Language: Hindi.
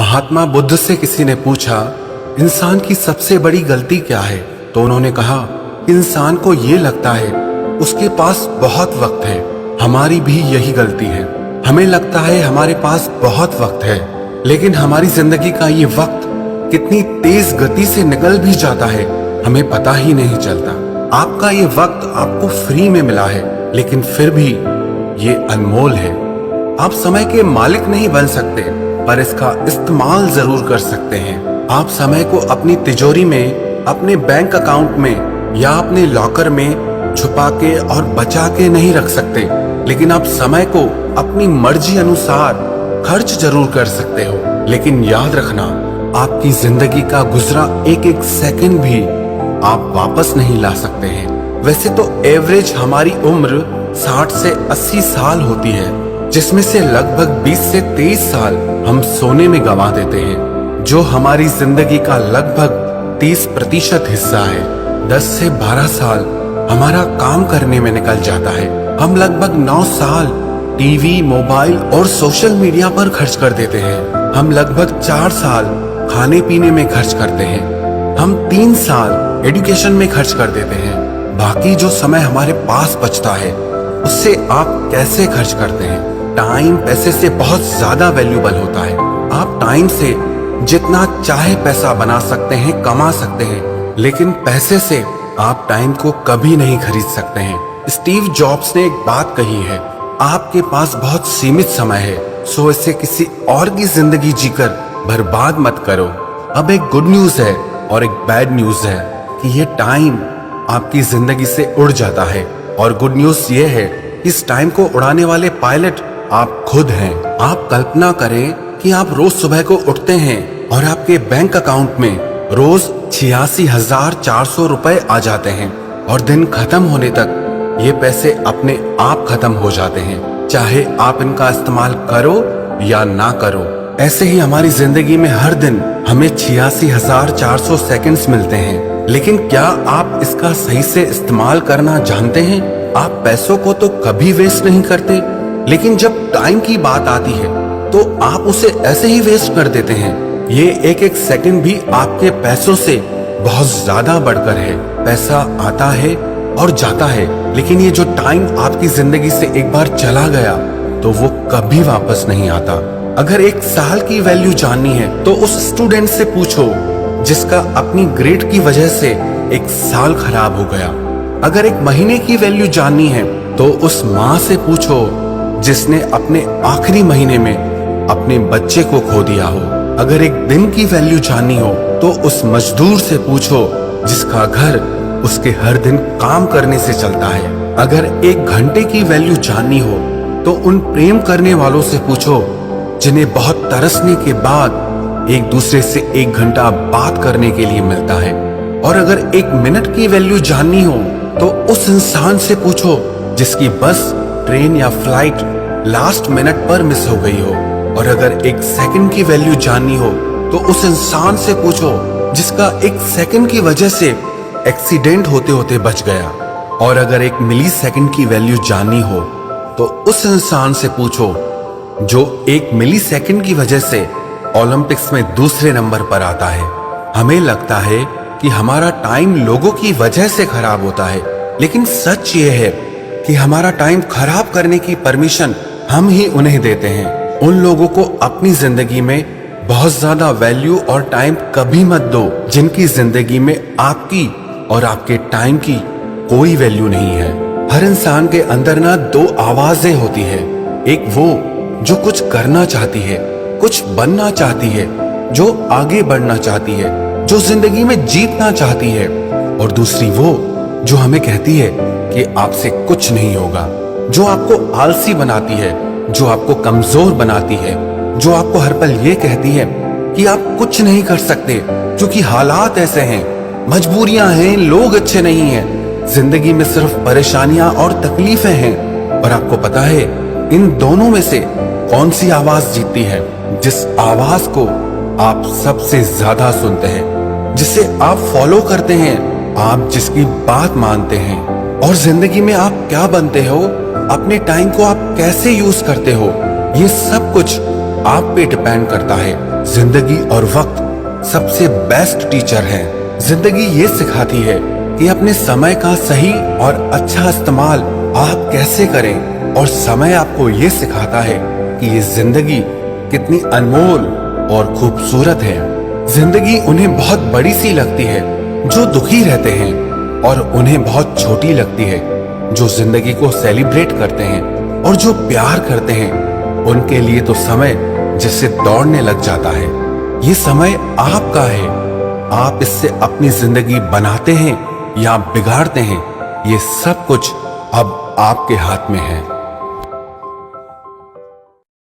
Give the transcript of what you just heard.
महात्मा बुद्ध से किसी ने पूछा, इंसान की सबसे बड़ी गलती क्या है? तो उन्होंने कहा, इंसान को ये लगता है उसके पास बहुत वक्त है। हमारी भी यही गलती है। हमें लगता है हमारे पास बहुत वक्त है, लेकिन हमारी जिंदगी का ये वक्त कितनी तेज गति से निकल भी जाता है, हमें पता ही नहीं चलता। आपका ये वक्त आपको फ्री में मिला है, लेकिन फिर भी ये अनमोल है। आप समय के मालिक नहीं बन सकते, पर इसका इस्तेमाल जरूर कर सकते हैं। आप समय को अपनी तिजोरी में, अपने बैंक अकाउंट में या अपने लॉकर में छुपा के और बचा के नहीं रख सकते, लेकिन आप समय को अपनी मर्जी अनुसार खर्च जरूर कर सकते हो। लेकिन याद रखना, आपकी जिंदगी का गुजरा एक एक सेकंड भी आप वापस नहीं ला सकते हैं। वैसे तो एवरेज हमारी उम्र 60 से 80 साल होती है, जिसमें से लगभग 20 से 23 साल हम सोने में गंवा देते हैं, जो हमारी जिंदगी का लगभग 30% हिस्सा है। 10 से 12 साल हमारा काम करने में निकल जाता है। हम लगभग 9 साल टीवी, मोबाइल और सोशल मीडिया पर खर्च कर देते हैं। हम लगभग 4 साल खाने पीने में खर्च करते हैं। हम 3 साल एजुकेशन में खर्च कर देते हैं। बाकी जो समय हमारे पास बचता है, उससे आप कैसे खर्च करते हैं? टाइम पैसे से बहुत ज्यादा वैल्यूबल होता है। आप टाइम से जितना चाहे पैसा बना सकते हैं, कमा सकते हैं, लेकिन पैसे से आप टाइम को कभी नहीं खरीद सकते हैं। स्टीव जॉब्स ने एक बात कही है, आपके पास बहुत सीमित समय है, सो इसे किसी और की जिंदगी जीकर बर्बाद मत करो। अब एक गुड न्यूज है और एक बैड न्यूज है कि ये टाइम आपकी जिंदगी से उड़ जाता है, और गुड न्यूज ये है, इस टाइम को उड़ाने वाले पायलट आप खुद हैं। आप कल्पना करें कि आप रोज सुबह को उठते हैं और आपके बैंक अकाउंट में रोज 86,400 रुपए आ जाते हैं, और दिन खत्म होने तक ये पैसे अपने आप खत्म हो जाते हैं, चाहे आप इनका इस्तेमाल करो या ना करो। ऐसे ही हमारी जिंदगी में हर दिन हमें 86,400 सेकंड्स मिलते हैं, लेकिन क्या आप इसका सही से इस्तेमाल करना जानते हैं? आप पैसों को तो कभी वेस्ट नहीं करते, लेकिन जब टाइम की बात आती है तो आप उसे ऐसे ही वेस्ट कर देते हैं। ये एक एक सेकंड भी आपके पैसों से बहुत ज्यादा बढ़कर है। पैसा आता है और जाता है, लेकिन ये जो टाइम आपकी जिंदगी से एक बार चला गया तो वो कभी वापस नहीं आता। अगर एक साल की वैल्यू जाननी है तो उस स्टूडेंट से पूछो जिसका अपनी ग्रेड की वजह से एक साल खराब हो गया। अगर एक महीने की वैल्यू जाननी है तो उस माँ से पूछो जिसने अपने आखिरी महीने में अपने बच्चे को खो दिया हो। अगर एक दिन की वैल्यू जाननी हो तो उस मजदूर से पूछो जिसका घर उसके हर दिन काम करने से चलता है। अगर एक घंटे की वैल्यू जाननी हो तो उन प्रेम करने वालों से पूछो जिन्हें बहुत तरसने के बाद एक दूसरे से 1 घंटा बात करने के लिए मिलता है। और अगर 1 मिनट की वैल्यू जाननी हो तो उस इंसान से पूछो जिसकी बस, ट्रेन या फ्लाइट लास्ट मिनट पर मिस हो गई हो। और अगर 1 सेकंड की वैल्यू जाननी हो तो उस इंसान से पूछो जिसका 1 सेकंड की वजह से एक्सीडेंट होते होते बच गया। और अगर 1 मिली सेकंड की वैल्यू जाननी हो तो उस इंसान से पूछो जो 1 मिली सेकंड की वजह से ओलंपिक्स में दूसरे नंबर पर आता है। हमें लगता है कि हमारा टाइम लोगों की वजह से खराब होता है, लेकिन सच ये है कि हमारा टाइम खराब करने की परमिशन हम ही उन्हें देते हैं। उन लोगों को अपनी जिंदगी में बहुत ज्यादा वैल्यू और टाइम कभी मत दो जिनकी जिंदगी में आपकी और आपके टाइम की कोई वैल्यू नहीं है। हर इंसान के अंदर ना 2 आवाजें होती है, एक वो जो कुछ करना चाहती है, कुछ बनना चाहती है, जो आगे बढ़ना चाहती है, जो जिंदगी में जीतना चाहती है, और दूसरी वो जो हमें कहती है कि आपसे कुछ नहीं होगा, जो आपको आलसी बनाती है, जो आपको कमजोर बनाती है, जो आपको हर पल ये कहती है कि आप कुछ नहीं कर सकते क्योंकि हालात ऐसे हैं, मजबूरियां हैं, लोग अच्छे नहीं हैं, जिंदगी में सिर्फ परेशानियां और तकलीफें हैं। और आपको पता है इन दोनों में से कौन सी आवाज जीतती है? जिस आवाज को आप सबसे ज्यादा सुनते हैं, जिसे आप फॉलो करते हैं, आप जिसकी बात मानते हैं। और जिंदगी में आप क्या बनते हो, अपने टाइम को आप कैसे यूज करते हो, ये सब कुछ आप पे डिपेंड करता है। जिंदगी और वक्त सबसे बेस्ट टीचर है। जिंदगी ये सिखाती है कि अपने समय का सही और अच्छा इस्तेमाल आप कैसे करें, और समय आपको ये सिखाता है कि ये जिंदगी कितनी अनमोल और खूबसूरत है। जिंदगी उन्हें बहुत बड़ी सी लगती है जो दुखी रहते हैं, और उन्हें बहुत छोटी लगती है जो जिंदगी को सेलिब्रेट करते हैं, और जो प्यार करते हैं उनके लिए तो समय जैसे दौड़ने लग जाता है। ये समय आपका है, आप इससे अपनी जिंदगी बनाते हैं या बिगाड़ते हैं, ये सब कुछ अब आपके हाथ में है।